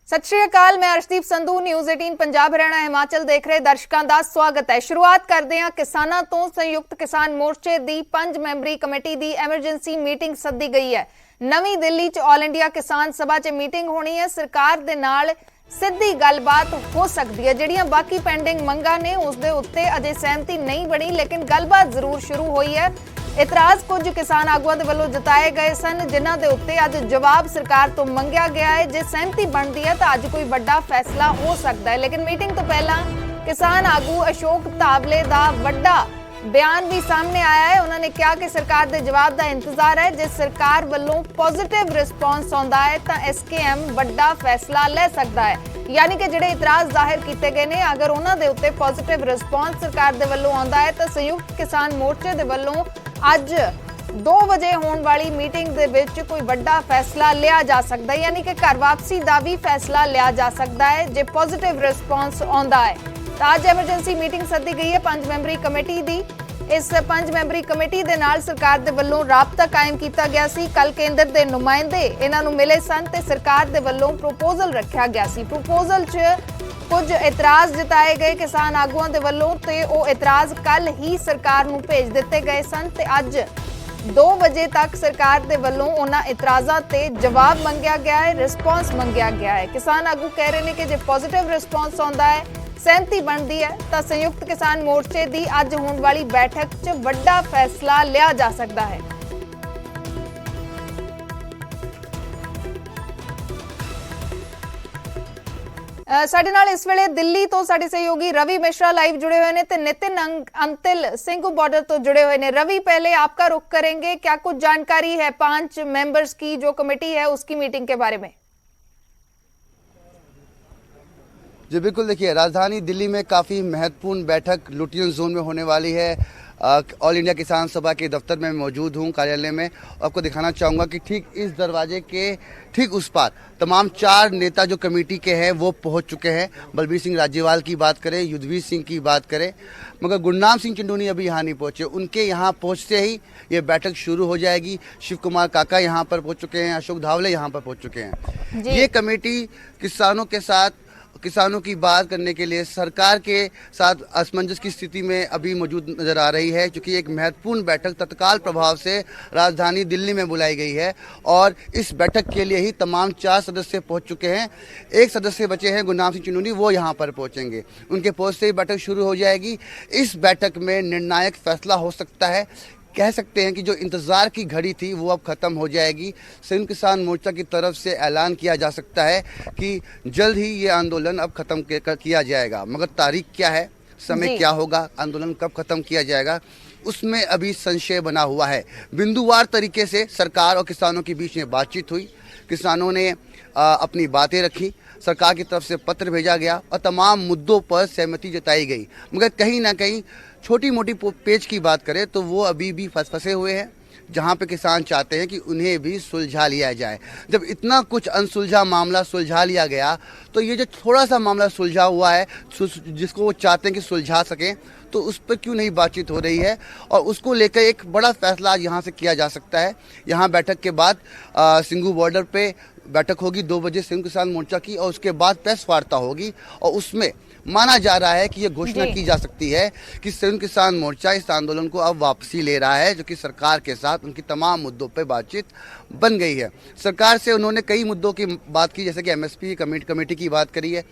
सत श्री अकाल, मैं अर्शदीप संधू न्यूज़ 18 पंजाब हरियाणा हिमाचल देख रहे दर्शकों का स्वागत है। शुरुआत करते हैं किसानों तो संयुक्त किसान मोर्चे की 5 मैंबरी कमेटी की एमरजेंसी मीटिंग सद्दी गई है। नवी दिल्ली च ऑल इंडिया किसान सभा च मीटिंग होनी है। सरकार दे नाल सीधी गलबात हो सकती है। जिहड़ियां बाकी पेंडिंग मंगां ने उस दे उत्ते अजे सहमति नहीं बनी, लेकिन गलबात जरूर शुरू हुई है। इतराज कुछ किसान आगुआं दे वल्लों जताए गए सन, जिन्हां दे उत्ते अज जवाब सरकार तो मंगिया गया है। जे सहमति बनती है तो अज कोई बड़ा फैसला हो सकता है, लेकिन मीटिंग तो पहला किसान आगू अशोक धावले दा वड्डा बयान भी सामने आया है। उन्होंने कहा कि सरकार के जवाब का इंतजार है। जे सरकार वालों पॉजिटिव रिस्पॉन्स आता है तो SKM बड़ा फैसला ले सकता है, यानी कि जिहड़े इतराज जाहिर किए गए हैं, अगर उन्होंने उत्ते पॉजिटिव रिस्पॉन्स सरकार के वालों आता है तो संयुक्त किसान मोर्चे के वालों अज 2 बजे होने वाली मीटिंग दे विच कोई बड़ा फैसला लिया जा सकता है, यानी कि घर वापसी का भी फैसला लिया जा सकता है जे पॉजिटिव रिस्पॉन्स आता है। तो अज एमरजेंसी मीटिंग सद्दी गई है 5 मैंबरी कमेटी की। इस 5 मैंबरी कमेटी के नाल सरकार के वल्लों राबता कायम किया गया सी। कल केंद्र के नुमाइंदे इन्हां नूं मिले सन ते सरकार के वल्लों प्रोपोजल रखा गया सी। प्रोपोजल च कुछ इतराज जताए गए किसान आगुआं दे वल्लों ते ओ इतराज कल ही सरकार नूं भेज दिते गए सन ते अज 2 बजे तक सरकार के वल्लों उन्हां इतराज़ां ते जवाब मंगिया गया है, रिस्पॉन्स मंगिया गया है। किसान आगू कह रहे हैं कि जो पॉजिटिव रिस्पॉन्स आता है, सहमति बनती है तो संयुक्त किसान मोर्चे की अज होने वाली बैठक च बड़ा फैसला लिया जा सकता है। साडे नाल इस वेले दिल्ली तो साडे सहयोगी रवि मिश्रा लाइव जुड़े हुए हैं ते नितिन अंतिल सिंघू बॉर्डर तो जुड़े हुए हैं। रवि, पहले आपका रुख करेंगे, क्या कुछ जानकारी है 5 मेंबर्स की जो कमेटी है उसकी मीटिंग के बारे में? जी बिल्कुल, देखिए राजधानी दिल्ली में काफ़ी महत्वपूर्ण बैठक लुटियन जोन में होने वाली है। ऑल इंडिया किसान सभा के दफ्तर में मौजूद हूँ, कार्यालय में। आपको दिखाना चाहूँगा कि ठीक इस दरवाजे के ठीक उस पार तमाम 4 नेता जो कमेटी के हैं वो पहुँच चुके हैं। बलबीर सिंह राजेवाल की बात करें, युद्धवीर सिंह की बात करें, मगर गुरनाम सिंह चंडूनी अभी यहाँ नहीं पहुँचे। उनके यहाँ पहुँचते ही ये बैठक शुरू हो जाएगी। शिव कुमार काका यहाँ पर पहुँच चुके हैं, अशोक धावले यहाँ पर पहुँच चुके हैं। ये कमेटी किसानों के साथ, किसानों की बात करने के लिए सरकार के साथ असमंजस की स्थिति में अभी मौजूद नजर आ रही है, क्योंकि एक महत्वपूर्ण बैठक तत्काल प्रभाव से राजधानी दिल्ली में बुलाई गई है और इस बैठक के लिए ही तमाम 4 सदस्य पहुंच चुके हैं। एक सदस्य बचे हैं गुरनाम सिंह चंडूनी, वो यहां पर पहुंचेंगे। उनके पहुंचते ही बैठक शुरू हो जाएगी। इस बैठक में निर्णायक फैसला हो सकता है। कह सकते हैं कि जो इंतज़ार की घड़ी थी वो अब ख़त्म हो जाएगी। संयुक्त किसान मोर्चा की तरफ से ऐलान किया जा सकता है कि जल्द ही ये आंदोलन अब ख़त्म किया जाएगा, मगर तारीख क्या है, समय क्या होगा, आंदोलन कब ख़त्म किया जाएगा, उसमें अभी संशय बना हुआ है। बिंदुवार तरीके से सरकार और किसानों के बीच में बातचीत हुई, किसानों ने अपनी बातें रखी, सरकार की तरफ से पत्र भेजा गया और तमाम मुद्दों पर सहमति जताई गई। मगर कहीं ना कहीं छोटी मोटी पेच की बात करें तो वो अभी भी फंसे हुए हैं, जहां पे किसान चाहते हैं कि उन्हें भी सुलझा लिया जाए। जब इतना कुछ अनसुलझा मामला सुलझा लिया गया तो ये जो थोड़ा सा मामला सुलझा हुआ है, जिसको वो चाहते हैं कि सुलझा सकें, तो उस पर क्यों नहीं बातचीत हो रही है और उसको लेकर एक बड़ा फैसला यहाँ से किया जा सकता है। यहाँ बैठक के बाद सिंघू बॉर्डर पे बैठक होगी 2 बजे संयुक्त किसान मोर्चा की, और उसके बाद प्रेस वार्ता होगी और उसमें माना जा रहा है कि यह घोषणा की जा सकती है कि संयुक्त किसान मोर्चा इस आंदोलन को अब वापसी ले रहा है, जो कि सरकार के साथ उनकी तमाम मुद्दों पर बातचीत बन गई है। सरकार से उन्होंने कई मुद्दों की बात की, जैसे कि MSP कमेटी की बात करी है।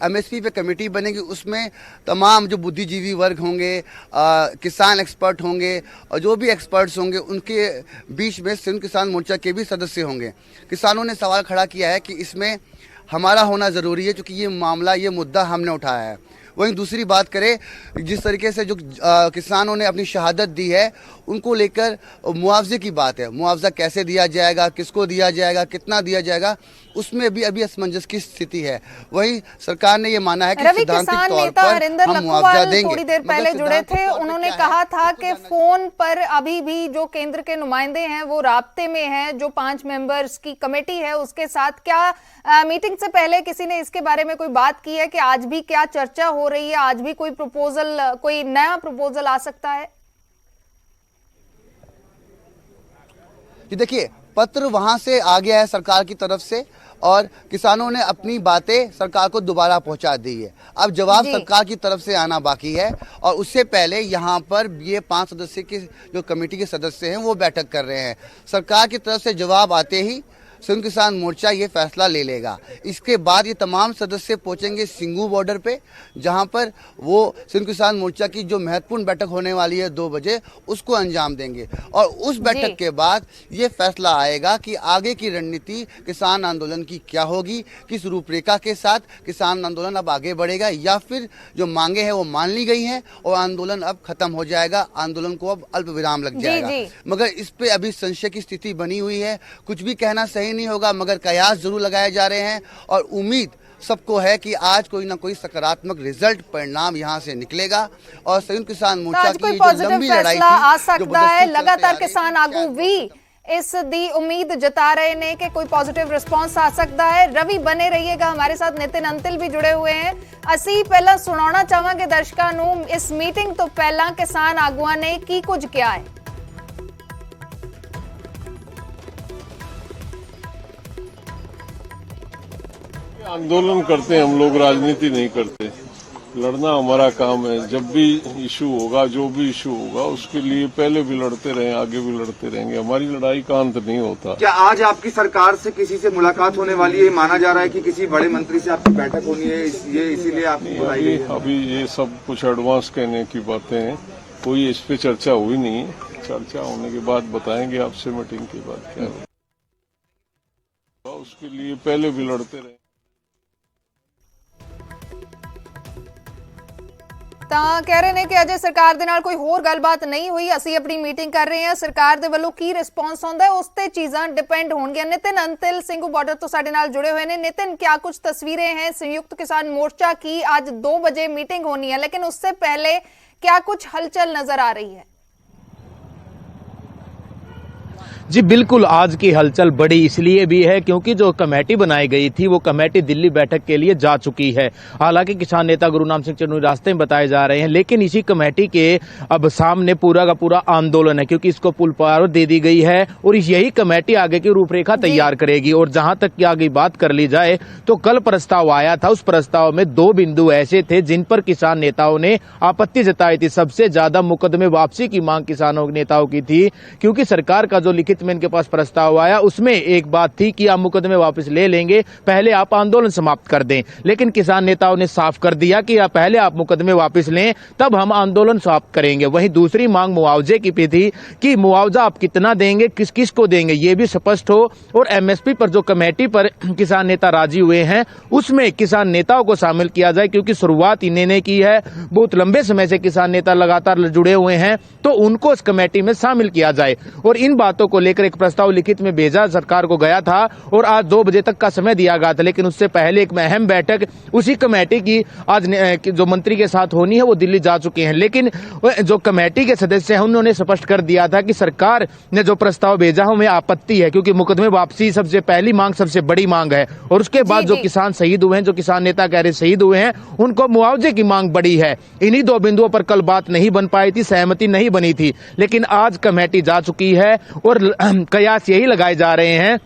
MSP पे कमेटी बनेगी, उसमें तमाम जो बुद्धिजीवी वर्ग होंगे, किसान एक्सपर्ट होंगे और जो भी एक्सपर्ट्स होंगे उनके बीच में संयुक्त किसान मोर्चा के भी सदस्य होंगे। किसानों ने सवाल खड़ा किया है कि इसमें हमारा होना ज़रूरी है, क्योंकि ये मामला, ये मुद्दा हमने उठाया है। वहीं दूसरी बात करें, जिस तरीके से जो किसानों ने अपनी शहादत दी है उनको लेकर मुआवजे की बात है, मुआवजा कैसे दिया जाएगा, किसको दिया जाएगा, कितना दिया जाएगा, उसमें भी अभी असमंजस की स्थिति है। वहीं सरकार ने ये माना है कि सैद्धांतिक तौर पर हम मुआवजा देंगे। थोड़ी देर पहले जुड़े थे, उन्होंने कहा था कि फोन पर अभी भी जो केंद्र के नुमाइंदे हैं वो राब्ते में हैं, जो 5 मेंबर्स की कमेटी है उसके साथ। क्या मीटिंग से पहले किसी ने इसके बारे में कोई बात की है कि आज भी क्या चर्चा हो रही है, आज भी कोई प्रपोजल, कोई नया प्रपोजल आ सकता है? देखिए, पत्र वहां से आ गया है सरकार की तरफ से और किसानों ने अपनी बातें सरकार को दोबारा पहुंचा दी है। अब जवाब सरकार की तरफ से आना बाकी है और उससे पहले यहाँ पर ये 5 सदस्य की जो कमेटी के सदस्य हैं वो बैठक कर रहे हैं। सरकार की तरफ से जवाब आते ही संयुक्त किसान मोर्चा ये फैसला ले लेगा। इसके बाद ये तमाम सदस्य पहुंचेंगे सिंगू बॉर्डर पे, जहां पर वो संयुक्त किसान मोर्चा की जो महत्वपूर्ण बैठक होने वाली है 2 बजे, उसको अंजाम देंगे और उस बैठक के बाद ये फैसला आएगा कि आगे की रणनीति किसान आंदोलन की क्या होगी, किस रूपरेखा के साथ किसान आंदोलन अब आगे बढ़ेगा, या फिर जो मांगे हैं वो मान ली गई हैं और आंदोलन अब खत्म हो जाएगा, आंदोलन को अब अल्प विराम लग जाएगा। मगर इस पे अभी संशय की स्थिति बनी हुई है। कुछ भी कहना सही नहीं होगा, मगर कयास जरूर लगाए जा रहे हैं और उम्मीद सबको है कि आज कोई ना कोई सकारात्मक रिजल्ट परिणाम यहां से निकलेगा और संयुक्त किसान मोर्चा की जो लंबी लड़ाई थी, आ सकता है। लगातार किसान आगू भी इस दी उम्मीद जता रहे ने कि कोई पॉजिटिव रिस्पांस आ सकता है। रवि बने रहिएगा हमारे साथ, नितिन अंतिल भी जुड़े हुए हैं। ਅਸੀਂ ਪਹਿਲਾਂ ਸੁਣਾਉਣਾ ਚਾਹਾਂਗੇ ਦਰਸ਼ਕਾਂ ਨੂੰ ਇਸ ਮੀਟਿੰਗ ਤੋਂ ਪਹਿਲਾਂ ਕਿਸਾਨ ਆਗੂਆਂ ਨੇ ਕੀ ਕੁਝ ਕਿਹਾ ਹੈ। आंदोलन करते हैं हम लोग, राजनीति नहीं करते। लड़ना हमारा काम है। जब भी इशू होगा, जो भी इशू होगा, उसके लिए पहले भी लड़ते रहे, आगे भी लड़ते रहेंगे। हमारी लड़ाई का अंत नहीं होता। क्या आज आपकी सरकार से किसी से मुलाकात होने वाली है? माना जा रहा है कि किसी बड़े मंत्री से आपकी बैठक होनी है, ये इसीलिए आपको बुलाई गई है। अभी ये सब कुछ एडवांस कहने की बातें हैं, कोई इस पे चर्चा हुई नहीं है। चर्चा होने के बाद बताएंगे आपसे मीटिंग के बाद क्या होगा। उसके लिए पहले भी लड़ते रहे। ਤਾਂ ਕਹਿ ਰਹੇ ਨੇ ਕਿ ਅਜੇ ਸਰਕਾਰ ਦੇ ਨਾਲ ਕੋਈ ਹੋਰ ਗੱਲਬਾਤ ਨਹੀਂ ਹੋਈ, ਅਸੀਂ ਆਪਣੀ ਮੀਟਿੰਗ ਕਰ ਰਹੇ ਹਾਂ। ਸਰਕਾਰ ਦੇ ਵੱਲੋਂ ਕੀ ਰਿਸਪੌਂਸ ਆਉਂਦਾ ਹੈ ਉਸ ਤੇ ਚੀਜ਼ਾਂ ਡਿਪੈਂਡ ਹੋਣਗੀਆਂ। ਨਿਤਿਨ ਅੰਤਿਲ ਸਿੰਘੂ ਬਾਰਡਰ ਤੋਂ ਸਾਡੇ ਨਾਲ जुड़े हुए हैं। नितिन, क्या कुछ तस्वीरें हैं संयुक्त किसान मोर्चा की? आज 2 बजे मीटिंग होनी है, लेकिन उससे पहले क्या कुछ हलचल नजर आ रही है? जी बिल्कुल, आज की हलचल बड़ी इसलिए भी है क्योंकि जो कमेटी बनाई गई थी वो कमेटी दिल्ली बैठक के लिए जा चुकी है। हालांकि किसान नेता गुरुनाम सिंह चन्नू रास्ते में बताए जा रहे हैं, लेकिन इसी कमेटी के अब सामने पूरा का पूरा आंदोलन है क्योंकि इसको पुल पावर दे दी गई है और यही कमेटी आगे की रूपरेखा तैयार करेगी। और जहां तक की आगे बात कर ली जाए तो कल प्रस्ताव आया था, उस प्रस्ताव में 2 बिंदु ऐसे थे जिन पर किसान नेताओं ने आपत्ति जताई थी। सबसे ज्यादा मुकदमे वापसी की मांग किसानों नेताओं की थी, क्योंकि सरकार का जो लिखित में इनके पास प्रस्ताव आया उसमें एक बात थी कि आप मुकदमे वापस ले लेंगे, पहले आप आंदोलन समाप्त कर दें। लेकिन किसान नेताओं ने साफ कर दिया कि पहले आप मुकदमे वापस लें, तब हम आंदोलन समाप्त करेंगे। वहीं दूसरी मांग मुआवजे की भी थी कि मुआवजा आप कितना देंगे, किस किस को देंगे, ये भी स्पष्ट हो। और एमएसपी पर जो कमेटी पर किसान नेता राजी हुए हैं उसमें किसान नेताओं को शामिल किया जाए, क्योंकि शुरुआत इन्होंने की है, बहुत लंबे समय से किसान नेता लगातार जुड़े हुए हैं, तो उनको इस कमेटी में शामिल किया जाए। और इन बातों को लेकर एक प्रस्ताव लिखित में भेजा सरकार को गया था और आज 2 बजे तक का समय दिया गया था। लेकिन उससे पहले एक अहम बैठक उसी कमेटी की आज जो मंत्री के साथ होनी है वो दिल्ली जा चुके हैं। लेकिन जो कमेटी के सदस्य हैं उन्होंने स्पष्ट कर दिया था कि सरकार ने जो प्रस्ताव भेजा हमें आपत्ति है, क्योंकि मुकदमे वापसी सबसे पहली मांग, सबसे बड़ी मांग है। और उसके बाद जो किसान शहीद हुए हैं, जो किसान नेता कह रहे शहीद हुए हैं, उनको मुआवजे की मांग बड़ी है। इन्हीं 2 बिंदुओं पर कल बात नहीं बन पाई थी, सहमति नहीं बनी थी। लेकिन आज कमेटी जा चुकी है और कयास यही लगाए जा रहे हैं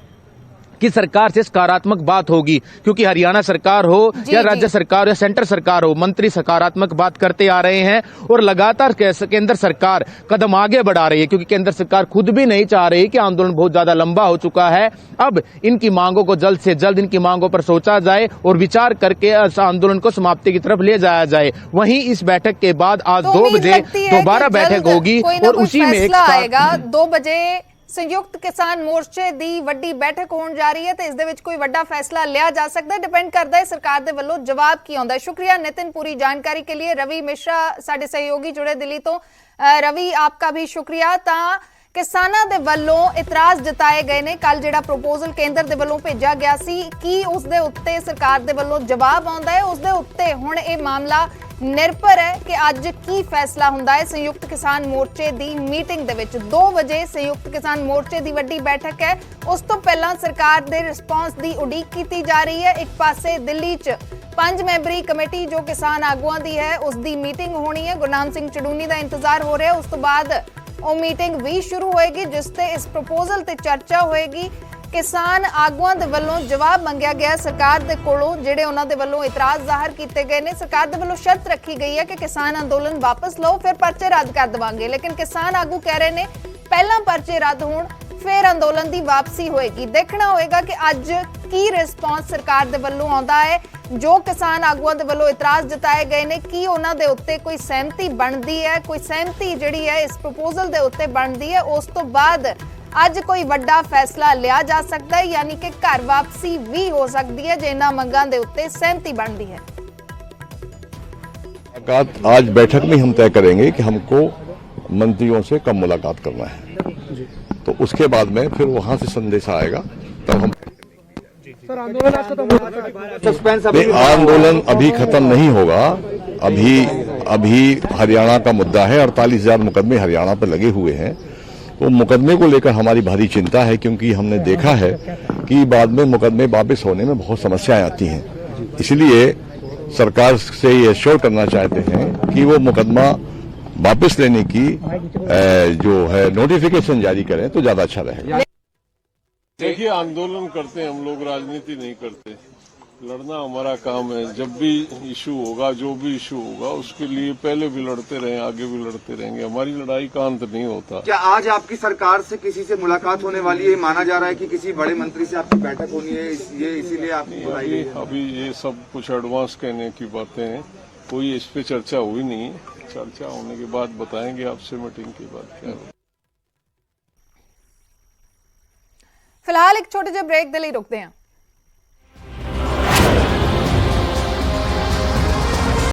कि सरकार से सकारात्मक बात होगी, क्योंकि हरियाणा सरकार हो या राज्य सरकार या सेंटर सरकार हो, मंत्री सकारात्मक बात करते आ रहे हैं और लगातार केंद्र सरकार कदम आगे बढ़ा रही है, क्योंकि केंद्र सरकार खुद भी नहीं चाह रही कि आंदोलन बहुत ज्यादा लंबा हो चुका है। अब इनकी मांगों को जल्द से जल्द इनकी मांगों पर सोचा जाए और विचार करके आंदोलन को समाप्ति की तरफ ले जाया जाए। वहीं इस बैठक के बाद आज 2 बजे दोबारा बैठक होगी और उसी में एक आएगा 2 बजे संयुक्त किसान मोर्चे ਦੀ ਵੱਡੀ बैठक ਹੋਣ ਜਾ ਰਹੀ ਹੈ ਤੇ ਇਸ ਦੇ ਵਿੱਚ ਕੋਈ ਵੱਡਾ ਫੈਸਲਾ ਲਿਆ ਜਾ ਸਕਦਾ ਹੈ। डिपेंड करता है सरकार ਦੇ ਵੱਲੋਂ ਜਵਾਬ ਕੀ ਆਉਂਦਾ ਹੈ। शुक्रिया नितिन पूरी जानकारी के लिए। रवि मिश्रा साडे सहयोगी जुड़े दिल्ली तो। रवि आपका भी शुक्रिया। किसानां दे ਵੱਲੋਂ ਇਤਰਾਜ਼ ਜਤਾਏ ਗਏ ਨੇ। ਕੱਲ ਜਿਹੜਾ ਪ੍ਰੋਪੋਜ਼ਲ ਕੇਂਦਰ ਦੇ ਵੱਲੋਂ ਭੇਜਿਆ ਗਿਆ ਸੀ ਕਿ ਉਸ ਦੇ ਉੱਤੇ ਸਰਕਾਰ ਦੇ ਵੱਲੋਂ ਜਵਾਬ ਆਉਂਦਾ ਹੈ, ਉਸ ਦੇ ਉੱਤੇ ਹੁਣ ਇਹ ਮਾਮਲਾ निर्भर है कि अज की फैसला हुंदा है। संयुक्त किसान मोर्चे की मीटिंग दे विच 2 बजे संयुक्त किसान मोर्चे की वड्डी बैठक है। उस तो पहला सरकार दे रिस्पॉन्स की उड़ीक की जा रही है। एक पासे दिल्ली च 5 मैंबरी कमेटी जो किसान आगुआं दी है उसकी मीटिंग होनी है। गुरनाम सिंह चडूनी का इंतजार हो रहा है। उस तो बाद वो मीटिंग भी शुरू होएगी जिस ते इस प्रपोजल ते चर्चा होएगी ਕਿਸਾਨ ਆਗੂਆਂ ਦੇ ਵੱਲੋਂ ਜਵਾਬ ਮੰਗਿਆ ਗਿਆ ਸਰਕਾਰ ਦੇ ਕੋਲੋਂ, ਜਿਹੜੇ ਉਹਨਾਂ ਦੇ ਵੱਲੋਂ ਇਤਰਾਜ਼ ਜ਼ਾਹਰ ਕੀਤੇ ਗਏ ਨੇ। ਸਰਕਾਰ ਦੇ ਵੱਲੋਂ ਸ਼ਰਤ ਰੱਖੀ ਗਈ ਹੈ ਕਿ ਕਿਸਾਨ ਅੰਦੋਲਨ ਵਾਪਸ ਲਓ, ਫਿਰ ਪਰਚੇ ਰੱਦ ਕਰ ਦੇਵਾਂਗੇ। ਲੇਕਿਨ ਕਿਸਾਨ ਆਗੂ ਕਹਿ ਰਹੇ ਨੇ ਪਹਿਲਾਂ ਪਰਚੇ ਰੱਦ ਹੋਣ, ਫਿਰ ਅੰਦੋਲਨ ਦੀ ਵਾਪਸੀ ਹੋਏਗੀ। ਦੇਖਣਾ ਹੋਏਗਾ ਕਿ ਅੱਜ ਕੀ ਰਿਸਪੌਂਸ ਸਰਕਾਰ ਦੇ ਵੱਲੋਂ ਆਉਂਦਾ ਹੈ। ਜੋ ਕਿਸਾਨ ਆਗੂਆਂ ਦੇ ਵੱਲੋਂ ਇਤਰਾਜ਼ ਜਤਾਏ ਗਏ ਨੇ, ਕੀ ਉਹਨਾਂ ਦੇ ਉੱਤੇ ਕੋਈ ਸਹਿਮਤੀ ਬਣਦੀ ਹੈ, ਕੋਈ ਸਹਿਮਤੀ ਜਿਹੜੀ ਹੈ ਇਸ ਪ੍ਰਪੋਜ਼ਲ ਦੇ ਉੱਤੇ ਬਣਦੀ ਹੈ। ਉਸ ਤੋਂ ਬਾਅਦ ਅੱਜ ਕੋਈ ਵੱਡਾ ਫੈਸਲਾ ਲਿਆ ਜਾ ਸਕਦਾ ਹੈ, यानी कि घर वापसी भी हो सकती है जे इन्हां मंगां दे उत्ते सहमति बनती है। आज बैठक में हम तय करेंगे कि हमको मंत्रियों से कब मुलाकात करना है, तो उसके बाद में फिर वहां से संदेश आएगा, तब हम आंदोलन अभी खत्म नहीं होगा। अभी हरियाणा का मुद्दा है, 48,000 मुकदमे हरियाणा पर लगे हुए हैं। तो मुकदमे को लेकर हमारी भारी चिंता है, क्योंकि हमने देखा है कि बाद में मुकदमे वापस होने में बहुत समस्याएं आती हैं। इसलिए सरकार से ये एश्योर करना चाहते हैं कि वो मुकदमा वापस लेने की जो है नोटिफिकेशन जारी करें तो ज्यादा अच्छा रहेगा। देखिए, आंदोलन करते हैं हम लोग, राजनीति नहीं करते। लड़ना हमारा काम है। जब भी इशू होगा, जो भी इशू होगा, उसके लिए पहले भी लड़ते रहे, आगे भी लड़ते रहेंगे। हमारी लड़ाई का अंत नहीं होता। क्या आज आपकी सरकार से किसी से मुलाकात होने वाली है? माना जा रहा है कि किसी बड़े मंत्री से आपकी बैठक होनी है, ये इसीलिए आपकी बुलाई गई है। अभी ये सब कुछ एडवांस कहने की बातें हैं, कोई इस पे चर्चा हुई नहीं है। चर्चा होने के बाद बताएंगे आपसे मीटिंग के बाद क्या होगा। फिलहाल एक छोटे जे ब्रेक दे लई रुकते हैं।